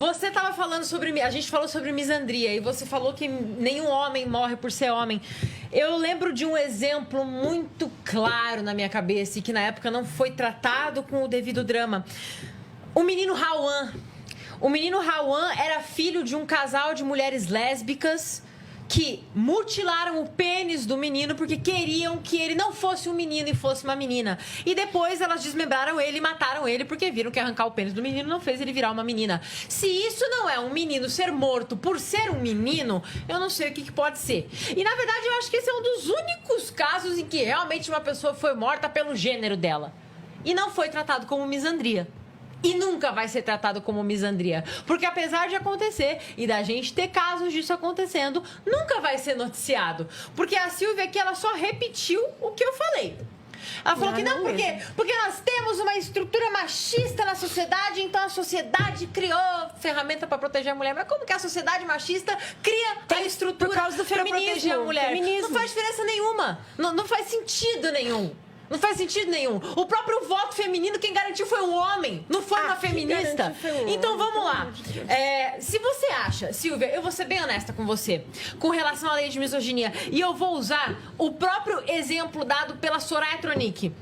Você estava falando sobre... A gente falou sobre misandria e você falou que nenhum homem morre por ser homem. Eu lembro de um exemplo muito claro na minha cabeça e que na época não foi tratado com o devido drama. O menino Rawan. O menino Rawan era filho de um casal de mulheres lésbicas que mutilaram o pênis do menino porque queriam que ele não fosse um menino e fosse uma menina. E depois elas desmembraram ele e mataram ele porque viram que arrancar o pênis do menino não fez ele virar uma menina. Se isso não é um menino ser morto por ser um menino, eu não sei o que pode ser. E na verdade eu acho que esse é um dos únicos casos em que realmente uma pessoa foi morta pelo gênero dela. E não foi tratado como misandria. E nunca vai ser tratado como misandria. Porque apesar de acontecer e da gente ter casos disso acontecendo, nunca vai ser noticiado. Porque a Silvia aqui, ela só repetiu o que eu falei. Ela falou que não, porque nós temos uma estrutura machista na sociedade, então a sociedade criou ferramenta para proteger a mulher. Mas como que a sociedade machista cria a estrutura para proteger a mulher? Não faz diferença nenhuma. Não faz sentido nenhum. Não faz sentido nenhum. O próprio voto feminino, quem garantiu foi um homem, não foi uma feminista. Então vamos lá. Se você acha, Silvia, eu vou ser bem honesta com você, com relação à lei de misoginia, e eu vou usar o próprio exemplo dado pela Soraya Tronic.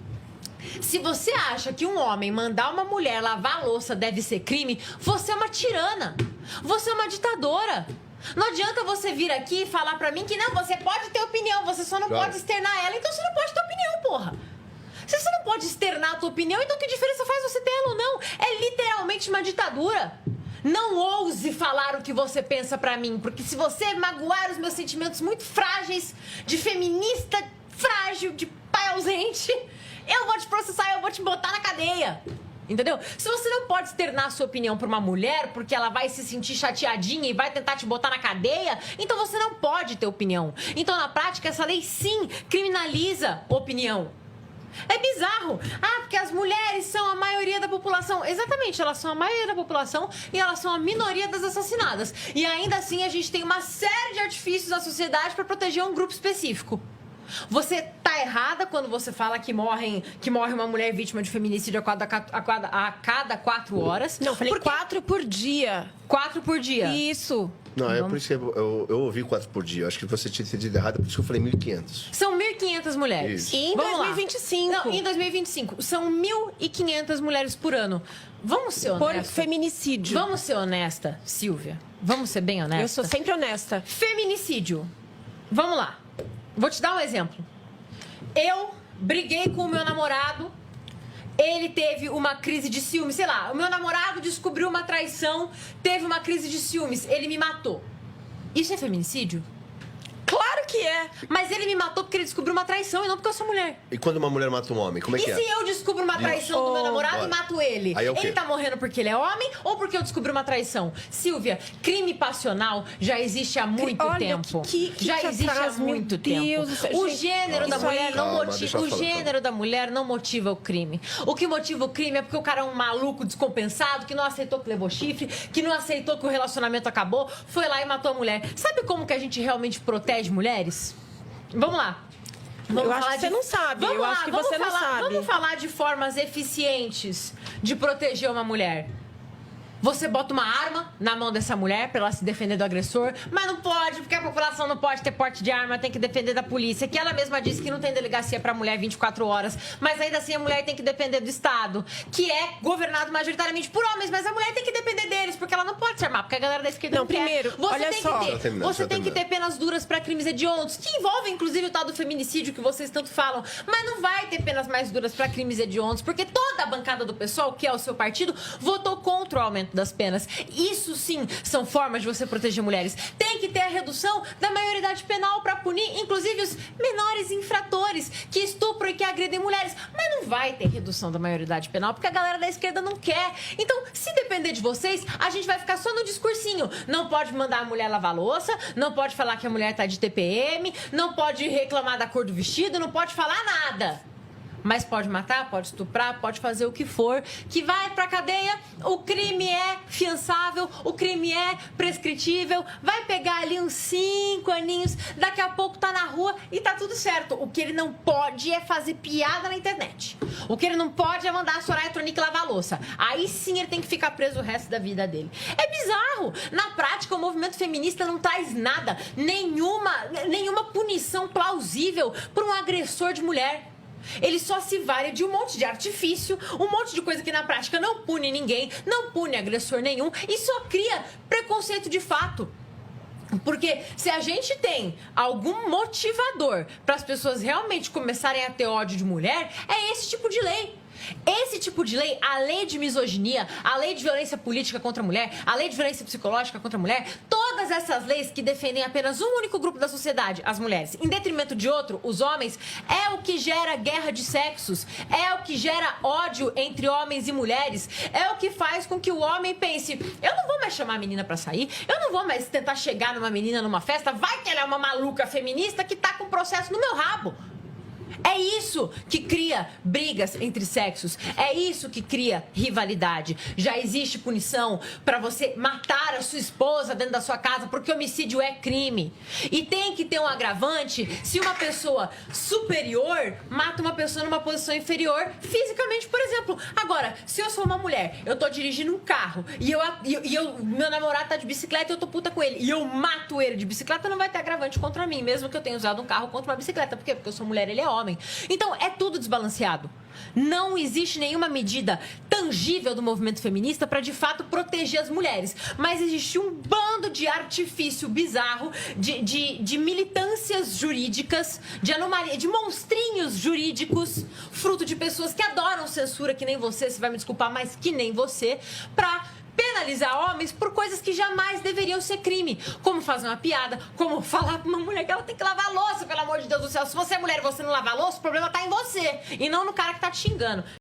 Se você acha que um homem mandar uma mulher lavar a louça deve ser crime, você é uma tirana. Você é uma ditadora. Não adianta você vir aqui e falar pra mim que não, você pode ter opinião, você só não pode externar ela, então você não pode ter opinião, porra. Se você não pode externar a tua opinião, então que diferença faz você ter ela ou não? É literalmente uma ditadura. Não ouse falar o que você pensa pra mim, porque se você magoar os meus sentimentos muito frágeis, de feminista frágil, de pai ausente, eu vou te processar, eu vou te botar na cadeia. Entendeu? Se você não pode externar a sua opinião pra uma mulher porque ela vai se sentir chateadinha e vai tentar te botar na cadeia, então você não pode ter opinião. Então, na prática, essa lei sim criminaliza opinião. É bizarro. Porque as mulheres são a maioria da população. Exatamente, elas são a maioria da população e elas são a minoria das assassinadas. E ainda assim a gente tem uma série de artifícios da sociedade para proteger um grupo específico. Você tá errada quando você fala que morre uma mulher vítima de feminicídio a cada 4 horas. Não, falei 4 por dia. 4 por dia. Isso. Não, é por isso que eu ouvi 4 por dia. Acho que você tinha entendido errado, por isso que eu falei 1.500. São 1.500 mulheres. Isso. E em Vamos 2025. Lá. Não, em 2025. São 1.500 mulheres por ano. Vamos ser honestas. Por feminicídio. Vamos ser honesta, Silvia. Vamos ser bem honesta. Eu sou sempre honesta. Feminicídio. Vamos lá. Vou te dar um exemplo. Eu briguei com o meu namorado. Ele teve uma crise de ciúmes, sei lá, o meu namorado descobriu uma traição, teve uma crise de ciúmes, ele me matou. Isso é feminicídio? Claro que é. Mas ele me matou porque ele descobriu uma traição e não porque eu sou mulher. E quando uma mulher mata um homem, como é que E se eu descubro uma traição do meu namorado e mato ele? Aí é o quê? Ele tá morrendo porque ele é homem ou porque eu descobri uma traição? Silvia, crime passional já existe há muito tempo. Já existe há muito tempo. O gênero da mulher não motiva. O gênero da mulher não motiva o crime. O que motiva o crime é porque o cara é um maluco descompensado, que não aceitou que levou chifre, que não aceitou que o relacionamento acabou, foi lá e matou a mulher. Sabe como que a gente realmente protege mulheres? Vamos lá. Eu acho que você não sabe. Eu acho que você não sabe. Vamos falar de formas eficientes de proteger uma mulher. Você bota uma arma na mão dessa mulher pra ela se defender do agressor, mas não pode, porque a população não pode ter porte de arma, tem que defender da polícia, que ela mesma disse que não tem delegacia pra mulher 24 horas, mas ainda assim a mulher tem que depender do Estado, que é governado majoritariamente por homens, mas a mulher tem que depender deles, porque ela não pode se armar, porque a galera da esquerda não quer. Primeiro, olha só. Você tem que ter penas duras pra crimes hediondos, que envolvem inclusive o tal do feminicídio que vocês tanto falam, mas não vai ter penas mais duras pra crimes hediondos, porque toda a bancada do PSOL, que é o seu partido, votou contra o aumento das penas. Isso sim são formas de você proteger mulheres. Tem que ter a redução da maioridade penal para punir, inclusive, os menores infratores que estupram e que agredem mulheres. Mas não vai ter redução da maioridade penal porque a galera da esquerda não quer. Então, se depender de vocês, a gente vai ficar só no discursinho. Não pode mandar a mulher lavar louça, não pode falar que a mulher tá de TPM, não pode reclamar da cor do vestido, não pode falar nada. Mas pode matar, pode estuprar, pode fazer o que for, que vai pra cadeia, o crime é fiançável, o crime é prescritível, vai pegar ali uns 5 aninhos, daqui a pouco tá na rua e tá tudo certo. O que ele não pode é fazer piada na internet. O que ele não pode é mandar a Soraya Tronic lavar a louça. Aí sim ele tem que ficar preso o resto da vida dele. É bizarro. Na prática, o movimento feminista não traz nada, nenhuma punição plausível para um agressor de mulher. Ele só se vale de um monte de artifício, um monte de coisa que na prática não pune ninguém, não pune agressor nenhum e só cria preconceito de fato. Porque se a gente tem algum motivador para as pessoas realmente começarem a ter ódio de mulher, é esse tipo de lei. Esse tipo de lei, a lei de misoginia, a lei de violência política contra a mulher, a lei de violência psicológica contra a mulher, todas essas leis que defendem apenas um único grupo da sociedade, as mulheres, em detrimento de outro, os homens, é o que gera guerra de sexos, é o que gera ódio entre homens e mulheres, é o que faz com que o homem pense, eu não vou mais chamar a menina pra sair, eu não vou mais tentar chegar numa menina numa festa, vai que ela é uma maluca feminista que tá com processo no meu rabo. É isso que cria brigas entre sexos. É isso que cria rivalidade. Já existe punição para você matar a sua esposa dentro da sua casa porque homicídio é crime. E tem que ter um agravante se uma pessoa superior mata uma pessoa numa posição inferior fisicamente, por exemplo. Agora, se eu sou uma mulher, eu tô dirigindo um carro e meu namorado tá de bicicleta e eu tô puta com ele e eu mato ele de bicicleta, não vai ter agravante contra mim, mesmo que eu tenha usado um carro contra uma bicicleta. Por quê? Porque eu sou mulher, ele é homem. Então, é tudo desbalanceado. Não existe nenhuma medida tangível do movimento feminista para, de fato, proteger as mulheres. Mas existe um bando de artifício bizarro, de militâncias jurídicas, de anomalia, de monstrinhos jurídicos, fruto de pessoas que adoram censura, que nem você vai me desculpar, mas que nem você, para penalizar homens por coisas que jamais deveriam ser crime. Como fazer uma piada, como falar pra uma mulher que ela tem que lavar a louça, pelo amor de Deus do céu. Se você é mulher e você não lava a louça, o problema tá em você e não no cara que tá te xingando.